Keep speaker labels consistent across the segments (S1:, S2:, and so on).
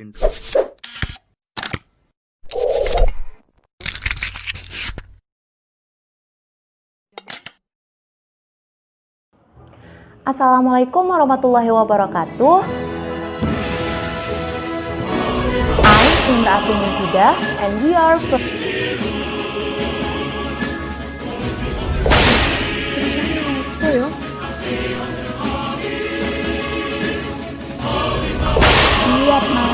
S1: intro.
S2: Assalamualaikum warahmatullahi wabarakatuh. I'm Imratul Mufidah and we are from
S3: Lihat mas.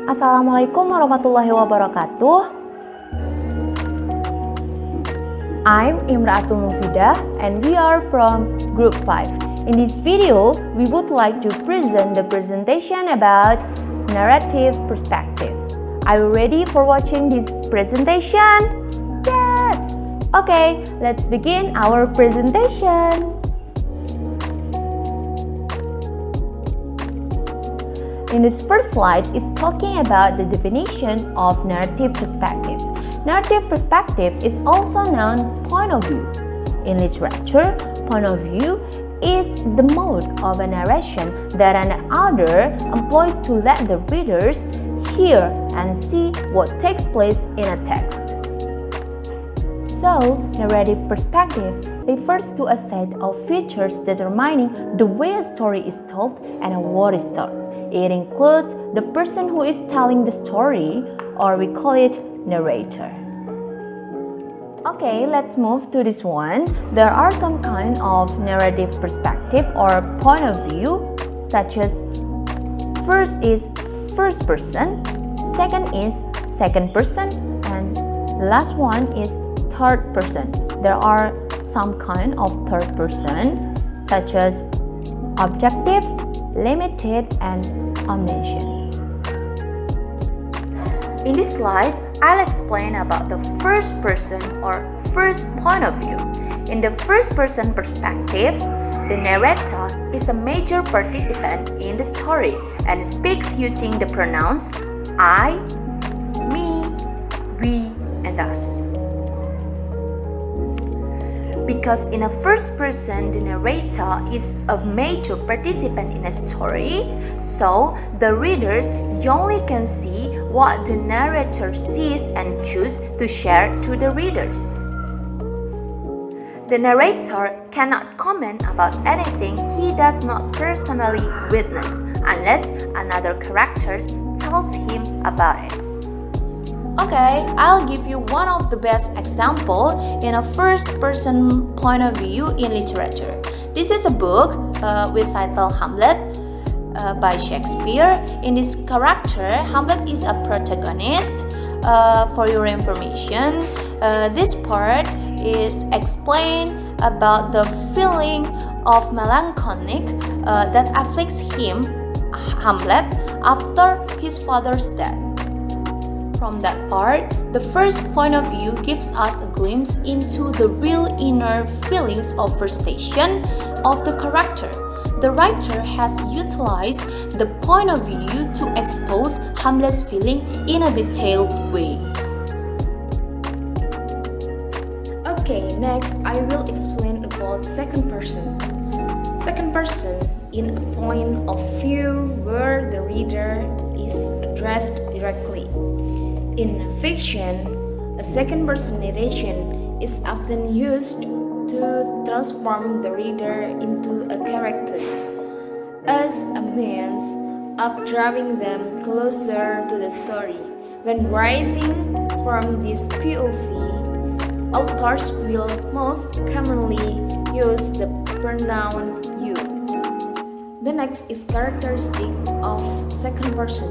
S2: Assalamualaikum warahmatullahi wabarakatuh. I'm Imratul Mufidah and we are from Group 5. In this video, we would like to present the presentation about narrative perspective. Are you ready for watching this presentation? Yes! Okay, let's begin our presentation. In this first slide is talking about the definition of narrative perspective. Narrative perspective is also known point of view. In literature, point of view is the mode of a narration that an author employs to let the readers hear and see what takes place in a text. So, narrative perspective refers to a set of features determining the way a story is told and what is told. It includes the person who is telling the story, or we call it narrator. Okay, let's move to this one. There are some kind of narrative perspective or point of view, such as first is first person, second is second person, and the last one is third person. There are some kind of third person, such as objective, limited, and omniscient. In this slide, I'll explain about the first person or first point of view. In the first person perspective, the narrator is a major participant in the story and speaks using the pronouns I, me, we, and us. Because in a first person, the narrator is a major participant in a story, so the readers only can see what the narrator sees and choose to share to the readers. The narrator cannot comment about anything he does not personally witness unless another character tells him about it. Okay, I'll give you one of the best example in a first-person point of view in literature. This is a book with title Hamlet by Shakespeare. In this character, Hamlet is a protagonist. For your information, this part is explained about the feeling of melancholic that afflicts him, Hamlet, after his father's death. From that part, the first point of view gives us a glimpse into the real inner feelings of frustration of the character. The writer has utilized the point of view to expose Hamlet's feeling in a detailed way.
S3: Okay, next I will explain about second person. Second person in a point of view where the reader is addressed directly. In fiction, a second person narration is often used to transform the reader into a character as a means of drawing them closer to the story. When writing from this POV, authors will most commonly use the pronoun you. The next is characteristic of second person.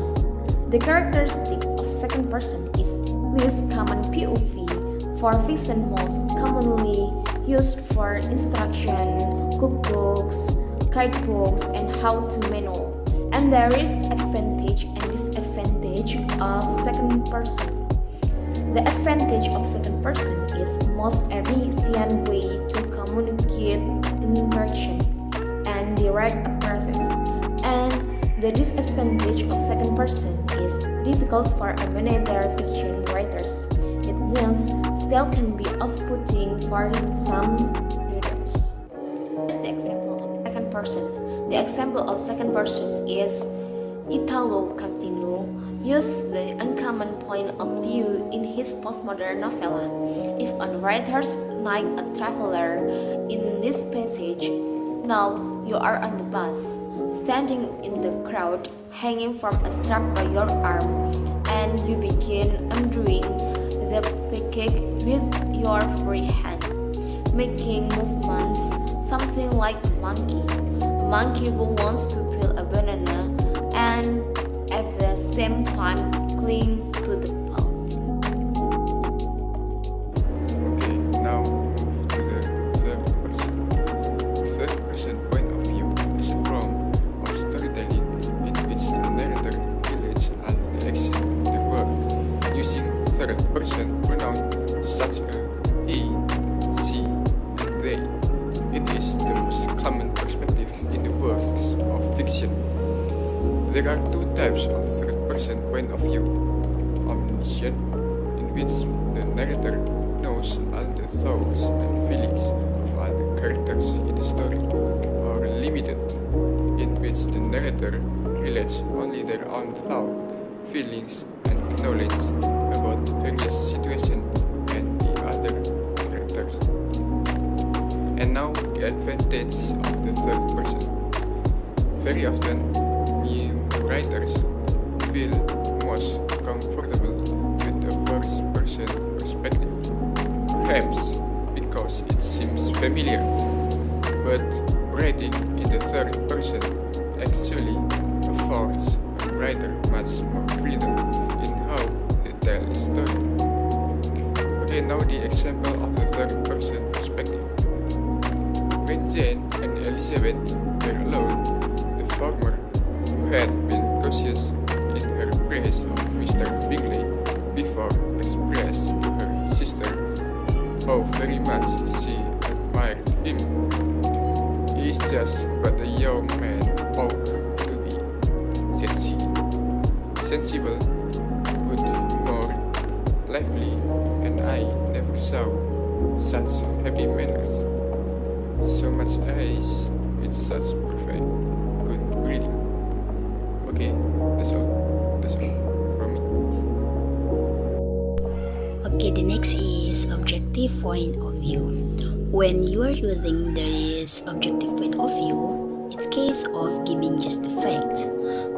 S3: The characteristic of second person is least common POV for fiction, most commonly used for instruction, cookbooks, guidebooks, and how-to manual. And there is advantage and disadvantage of second person. The advantage of second person is most efficient way to The disadvantage of second person is difficult for many fiction writers. It means style can be off-putting for some readers. Here's the example of second person. The example of second person is Italo Calvino used the uncommon point of view in his postmodern novella. If a writer's like a traveler in this passage, now you are on the bus, standing in the crowd, hanging from a strap by your arm, and you begin undoing the package with your free hand, making movements something like a monkey who wants to peel a banana and at the same time cling to the pole.
S1: Okay, now move to the third person. Third person point of view is a form of storytelling in which the narrator relates all the action of the work using third person pronouns such as he, she, and they. It is the most common perspective in the works of fiction. There are two types of third-person point of view: omniscient, in which the narrator knows all the thoughts and feelings of all the characters in the story, or limited, in which the narrator relates only their own thought, feelings, and knowledge about various situations and the other characters. And now the advantage of the third person. Very often, new writers feel most comfortable with the first person perspective, perhaps because it seems familiar. But writing in the third person actually affords a writer much more freedom in how they tell the story. Okay, now the example of the third person perspective. When Jane and Elizabeth were alone, the former, who had been cautious in her praise of Mr. Bingley before, expressed to her sister how very much she admired him. "He is just what a young man ought to be," said she. "Sensible, good-humored, lively, and I never saw such happy manners. So much eyes with such perfect good breeding." Okay, that's all from me.
S4: Okay, the next is objective point of view. When you are using this objective point of view, it's case of giving just the facts.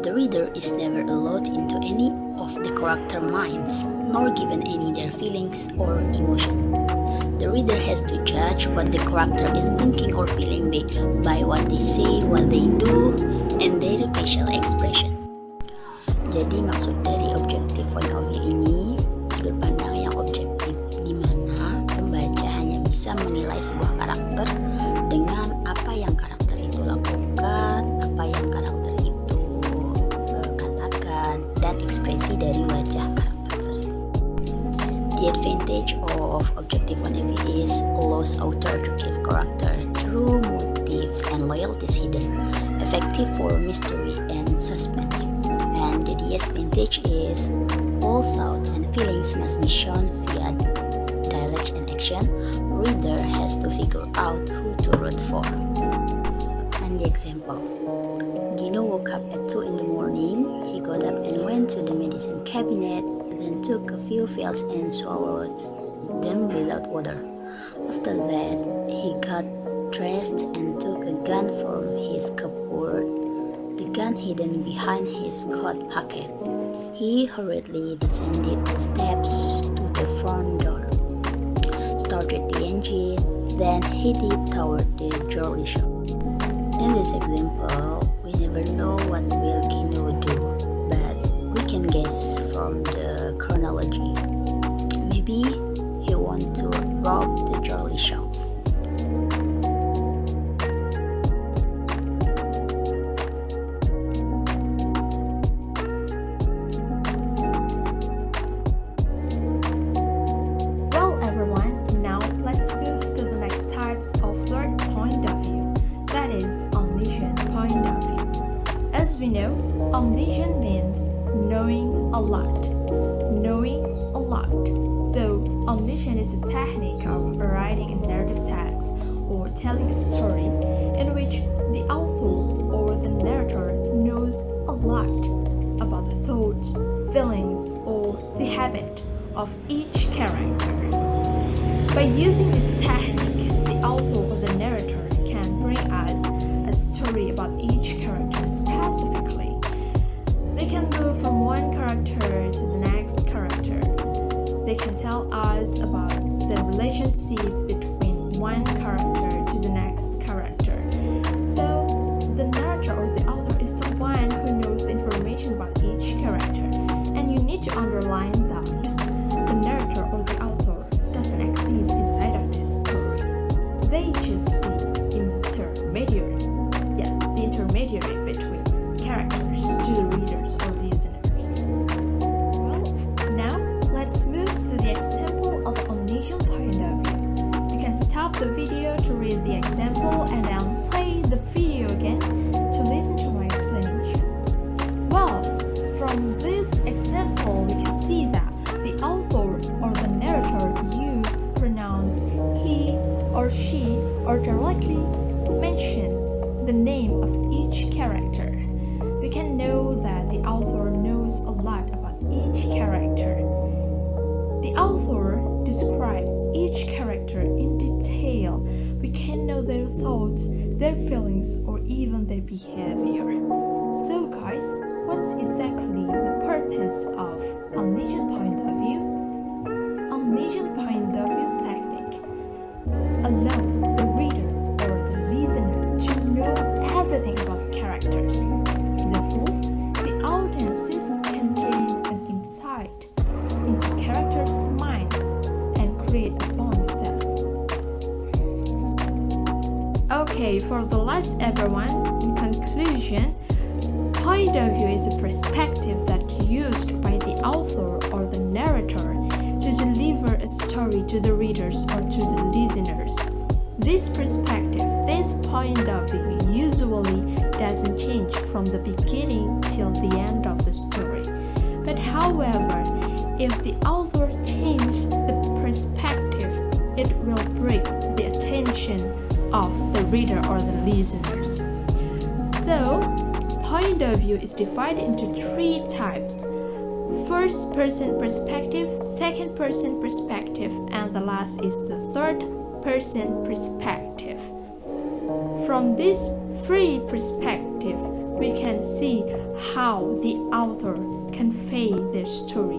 S4: The reader is never allowed into any of the character minds, nor given any their feelings or emotion. The reader has to judge what the character is thinking or feeling by what they say, what they do, and their facial expression. Jadi maksud dari objective point of view ini, sudut pandang yang objektif di mana pembaca hanya bisa menilai sebuah karakter dengan apa yang karakter itu lakukan, apa yang karakter itu katakan, dan ekspresi dari wajah karakter tersebut. The advantage of objective point of view is allows author to give character true motives and loyalties hidden, effective for mystery and suspense. And the disadvantage is all thought and feelings must be shown via dialect and action. Reader has to figure out who to root for. And the example: Gino woke up at 2 in the morning. He got up and went to the medicine cabinet, then took a few pills and swallowed them without water. After that, he got dressed and took a gun from his cupboard, the gun hidden behind his coat pocket. He hurriedly descended the steps to the front door, started the engine, then headed toward the jewelry shop. In this example, we never know what will Gino do, but we can guess from the chronology. Maybe he wants to rob the jewelry shop.
S2: Well, everyone, now let's move to the next types of third point of view, that is omniscient point of view. As
S5: As we know, omniscient means knowing a lot. Knowing a lot. So, omniscient is a technique of writing a narrative text or telling a story in which the author or the narrator knows a lot about the thoughts, feelings, or the habit of each character. By using this technique, the author or the narrator can bring us a story about each character specifically. They can move from one character to the next character. They can tell us about the relationship between one character to the next character. So, the narrator or the author is the one who knows information about each character, and you need to underline that the narrator or the author doesn't exist inside of this story. They just the intermediary. Yes, the intermediary between characters to the readers or listeners. Well, now let's move to the example of omniscient point of view. You can stop the video to read the example and then play the video again to listen to my explanation. Well, from this example, we can see that the author or the narrator used pronouns he or she or directly mention the name of each character. We can know that the author knows a lot about each character. The author describes each character in detail. We can know their thoughts, their feelings, or even their behavior. So guys, what's exactly the purpose of omniscient point of view? Omniscient point of view technique allows the reader or the listener to know everything about the characters. Therefore, the audiences can gain an insight into characters' minds and create a bond with them. Okay, for the last everyone, in conclusion, point of view is a perspective that's used by the author or the narrator to deliver a story to the readers or to the listeners. This perspective, this point of view usually doesn't change from the beginning till the end of the story. But however, if the author changes the perspective, it will break the attention of the reader or the listeners. So, point of view is divided into 3 types: first person perspective, second person perspective, and the last is the third person perspective. From these 3 perspectives, we can see how the author convey their story